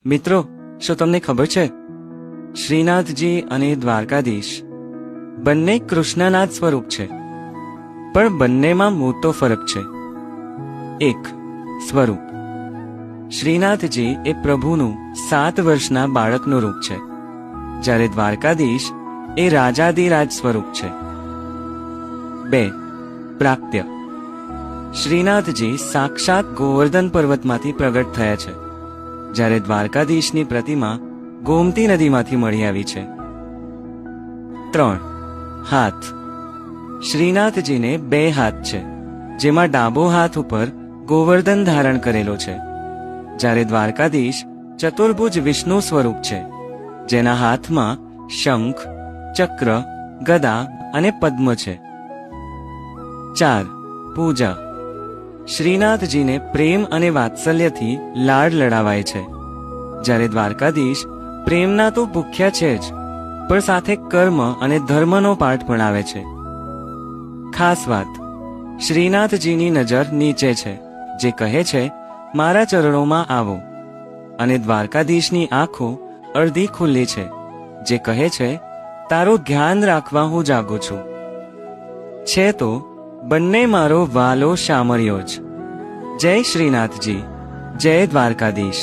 મિત્રો, શું તમને ખબર છે શ્રીનાથજી અને દ્વારકાધીશ બંને કૃષ્ણના જ સ્વરૂપ છે, પણ બંનેમાં મોટો ફરક છે. એક, સ્વરૂપ. શ્રીનાથજી એ પ્રભુનું 7 વર્ષના બાળકનું રૂપ છે, જ્યારે દ્વારકાધીશ એ રાજાધિરાજ સ્વરૂપ છે. 2, પ્રાક્ત્ય. શ્રીનાથજી સાક્ષાત ગોવર્ધન પર્વતમાંથી પ્રગટ થયા છે, જ્યારે દ્વારકાધીશની પ્રતિમા ગોમતી નદીમાંથી મળી આવી છે. 3, હાથ. શ્રીનાથજીને 2 હાથ છે, જેમાં ડાબો હાથ ઉપર ગોવર્ધન ધારણ કરેલો છે, જ્યારે દ્વારકાધીશ ચતુર્ભુજ વિષ્ણુ સ્વરૂપ છે, જેના હાથમાં શંખ, ચક્ર, ગદા અને પદ્મ છે. 4, પૂજા. શ્રીનાથજીને પ્રેમ અને વાત્સલ્યથી લાડ લડાવાય છે, જ્યારે દ્વારકાધીશ પ્રેમના તો ભૂખ્યા છે જ, પણ સાથે કર્મ અને ધર્મનો પાઠ ભણાવે છે. ખાસ વાત, શ્રીનાથજીની નજર નીચે છે, જે કહે છે મારા ચરણોમાં આવો, અને દ્વારકાધીશની આંખો અડધી ખુલ્લી છે, જે કહે છે તારું ધ્યાન રાખવા હું જાગું છું. છે તો બંને મારો વાલો શામળિયો જ. જય શ્રીનાથજી, જય દ્વારકાધીશ.